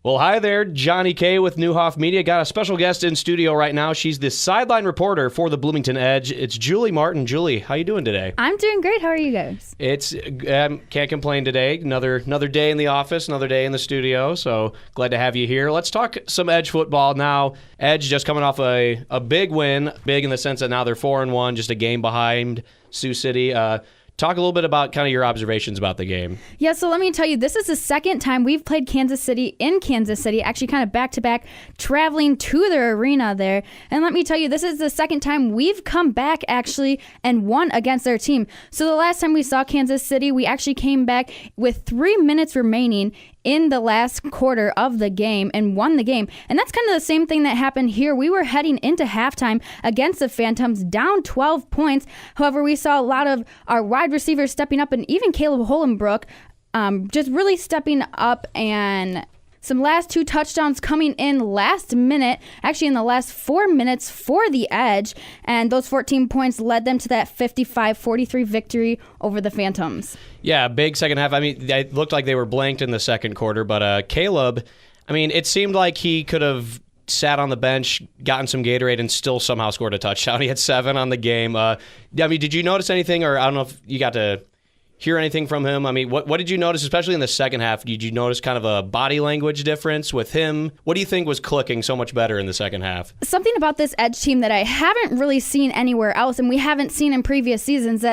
Well, hi there, Johnny K with Newhoff Media. Got a special guest in studio right now. She's the sideline reporter for the Bloomington Edge. It's Julie Martin. Julie, how you doing today? I'm doing great. How are you guys? It's can't complain today. Another day in the office, another day in the studio. So glad to have you here. Let's talk some Edge football now. Edge just coming off a big win, big in the sense that now they're 4-1, just a game behind Sioux City. Talk a little bit about kind of your observations about the game. Yeah, so let me tell you, this is the second time we've played Kansas City in Kansas City, actually kind of back-to-back, traveling to their arena there. And let me tell you, this is the second time we've come back, actually, and won against their team. So the last time we saw Kansas City, we actually came back with 3 minutes remaining in the last quarter of the game and won the game. And that's kind of the same thing that happened here. We were heading into halftime against the Phantoms, down 12 points. However, we saw a lot of our wide receivers stepping up, and even Caleb Holenbrook just really stepping up, and some last 2 touchdowns coming in last minute, actually in the last 4 minutes for the Edge, and those 14 points led them to that 55-43 victory over the Phantoms. Yeah, big second half. I mean, it looked like they were blanked in the second quarter, but Caleb, I mean, it seemed like he could have sat on the bench, gotten some Gatorade, and still somehow scored a touchdown. He had 7 on the game. I mean, did you notice anything, or I don't know if you got to hear anything from him? I mean, what did you notice, especially in the second half? Did you notice kind of a body language difference with him? What do you think was clicking so much better in the second half? Something about this Edge team that I haven't really seen anywhere else, and we haven't seen in previous seasons,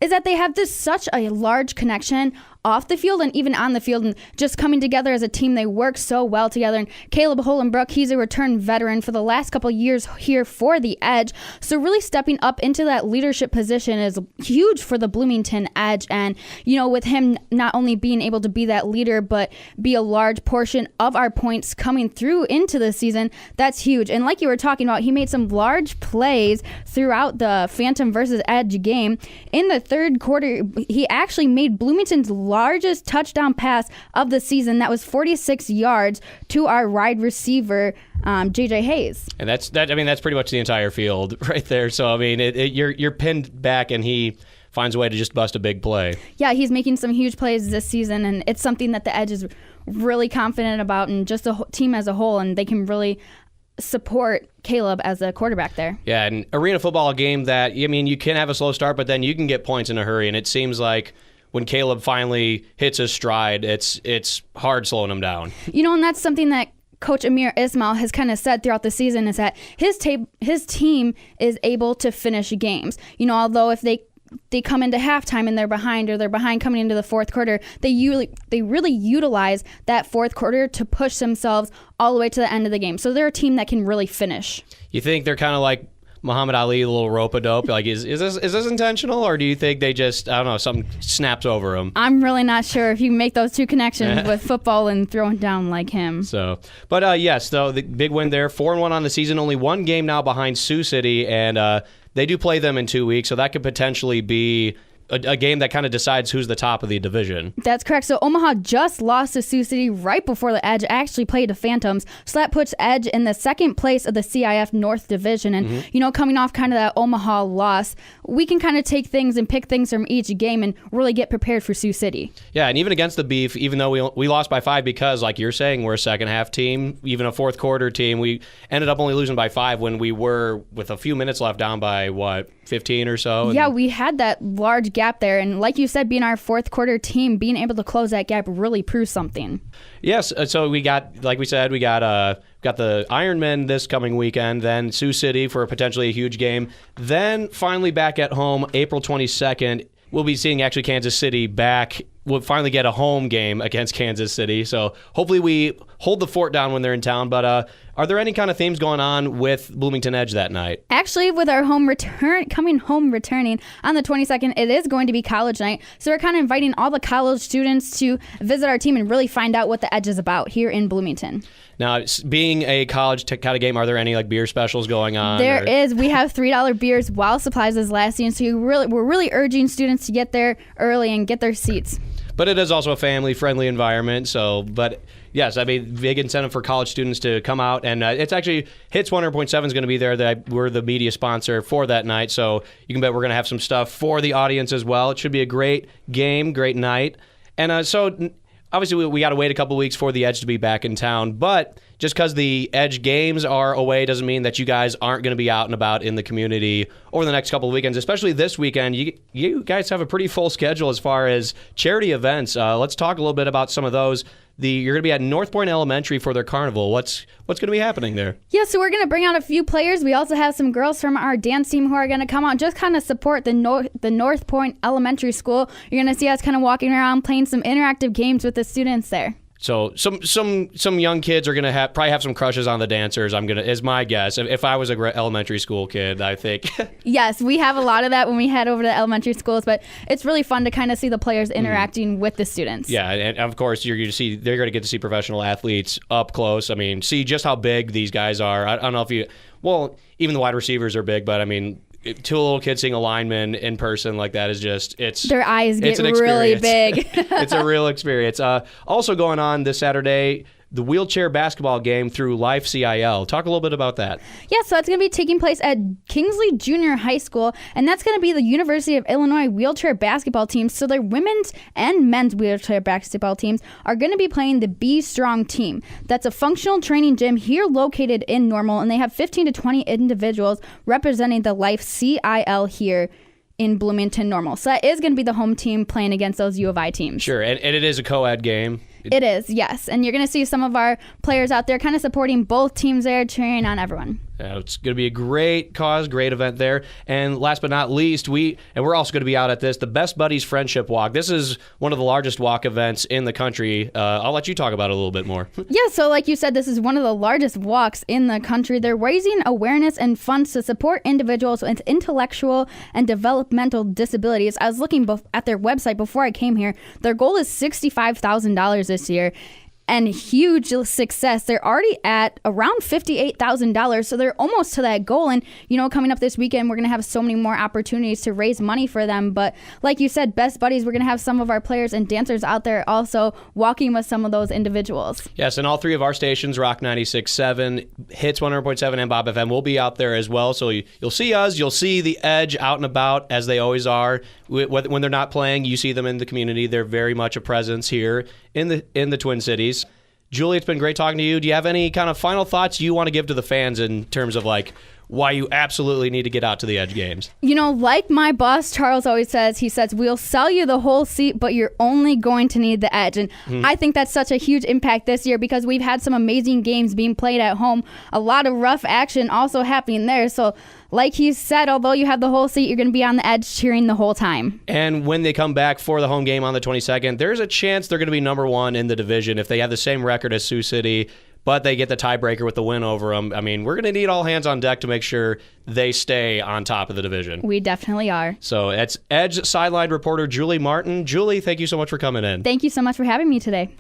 is that they have such a large connection off the field and even on the field, and just coming together as a team. They work so well together. And Caleb Holenbrook, he's a return veteran for the last couple of years here for the Edge. So really stepping up into that leadership position is huge for the Bloomington Edge. And, you know, with him not only being able to be that leader, but be a large portion of our points coming through into the season, that's huge. And like you were talking about, he made some large plays throughout the Phantom versus Edge game. In the third quarter, he actually made Bloomington's largest touchdown pass of the season. That was 46 yards to our wide receiver, J.J. Hayes. And that's pretty much the entire field right there. So I mean, you're pinned back, and he finds a way to just bust a big play. Yeah, he's making some huge plays this season, and it's something that the Edge is really confident about, and just the team as a whole, and they can really support Caleb as a quarterback there. Yeah, and arena football, a game that, I mean, you can have a slow start, but then you can get points in a hurry, and it seems like when Caleb finally hits his stride, it's hard slowing him down. You know, and that's something that Coach Amir Ismail has kind of said throughout the season, is that his team is able to finish games. You know, although if they come into halftime and they're behind, or they're behind coming into the fourth quarter, they really utilize that fourth quarter to push themselves all the way to the end of the game. So they're a team that can really finish. You think they're kind of like Muhammad Ali, a little rope-a-dope? Like, is this intentional, or do you think they just, I don't know, something snaps over them? I'm really not sure if you make those two connections with football and throwing down like him. So, but yes, though, the big win there, 4-1 on the season, only one game now behind Sioux City, and they do play them in 2 weeks, so that could potentially be a game that kind of decides who's the top of the division. That's correct. So Omaha just lost to Sioux City right before the Edge actually played the Phantoms. So that puts Edge in the second place of the CIF North Division. And, you know, coming off kind of that Omaha loss, we can kind of take things and pick things from each game and really get prepared for Sioux City. Yeah, and even against the Beef, even though we lost by 5 because, like you're saying, we're a second half team, even a fourth quarter team, we ended up only losing by 5 when we were, with a few minutes left, down by, 15 or so? Yeah, we had that large gap there, and like you said, being our fourth quarter team, being able to close that gap really proves something. Yes, so we got, like we said, we got the Ironmen this coming weekend, then Sioux City for potentially a huge game, then finally back at home April 22nd. We'll be seeing actually Kansas City back. We'll finally get a home game against Kansas City, so hopefully we hold the fort down when they're in town. But are there any kind of themes going on with Bloomington Edge that night? Actually, with our returning on the 22nd, it is going to be college night. So we're kind of inviting all the college students to visit our team and really find out what the Edge is about here in Bloomington. Now, being a college kind of game, are there any beer specials going on? There is. We have $3 beers while supplies is lasting. So we're really urging students to get there early and get their seats. But it is also a family-friendly environment. So, but yes, I mean, big incentive for college students to come out. And it's actually, Hits 100.7 is going to be there. We're the media sponsor for that night. So you can bet we're going to have some stuff for the audience as well. It should be a great game, great night. And obviously we got to wait a couple weeks for the Edge to be back in town, but just because the Edge games are away doesn't mean that you guys aren't going to be out and about in the community over the next couple of weekends, especially this weekend. You guys have a pretty full schedule as far as charity events. Let's talk a little bit about some of those. You're going to be at North Point Elementary for their carnival. What's going to be happening there? Yeah, so we're going to bring out a few players. We also have some girls from our dance team who are going to come out and just kind of support the North Point Elementary School. You're going to see us kind of walking around playing some interactive games with the students there. So some young kids are gonna probably have some crushes on the dancers. Is my guess. If I was a elementary school kid, I think. Yes, we have a lot of that when we head over to elementary schools, but it's really fun to kind of see the players interacting with the students. Yeah, and of course they're going to get to see professional athletes up close. I mean, see just how big these guys are. I don't know if even the wide receivers are big, but I mean, two little kids seeing a lineman in person like that is just their eyes get really big. It's a real experience. Also going on this Saturday, the wheelchair basketball game through Life CIL. Talk a little bit about that. Yeah, so it's going to be taking place at Kingsley Junior High School, and that's going to be the University of Illinois wheelchair basketball teams. So their women's and men's wheelchair basketball teams are going to be playing the Be Strong team. That's a functional training gym here located in Normal, and they have 15 to 20 individuals representing the Life CIL here in Bloomington Normal. So that is going to be the home team playing against those U of I teams. Sure, and it is a co-ed game. It is, yes. And you're going to see some of our players out there kind of supporting both teams there, cheering on everyone. Yeah, it's going to be a great cause, great event there. And last but not least, we're also going to be out at the Best Buddies Friendship Walk. This is one of the largest walk events in the country. I'll let you talk about it a little bit more. Yeah, so like you said, this is one of the largest walks in the country. They're raising awareness and funds to support individuals with intellectual and developmental disabilities. I was looking at their website before I came here. Their goal is $65,000 this year. And huge success. They're already at around $58,000, so they're almost to that goal. And, coming up this weekend, we're going to have so many more opportunities to raise money for them. But like you said, Best Buddies, we're going to have some of our players and dancers out there also walking with some of those individuals. Yes, and all three of our stations, Rock 96.7, Hits 100.7, and Bob FM, will be out there as well. So you'll see us, you'll see the Edge out and about, as they always are. When they're not playing, you see them in the community. They're very much a presence here in the Twin Cities. Julie, it's been great talking to you. Do you have any kind of final thoughts you want to give to the fans in terms of why you absolutely need to get out to the Edge games? Like my boss Charles always says, he says, we'll sell you the whole seat, but you're only going to need the Edge. And I think that's such a huge impact this year because we've had some amazing games being played at home. A lot of rough action also happening there. So like he said, although you have the whole seat, you're going to be on the Edge cheering the whole time. And when they come back for the home game on the 22nd, there's a chance they're going to be number one in the division if they have the same record as Sioux City, but they get the tiebreaker with the win over them. I mean, we're going to need all hands on deck to make sure they stay on top of the division. We definitely are. So it's Edge Sideline reporter Julie Martin. Julie, thank you so much for coming in. Thank you so much for having me today.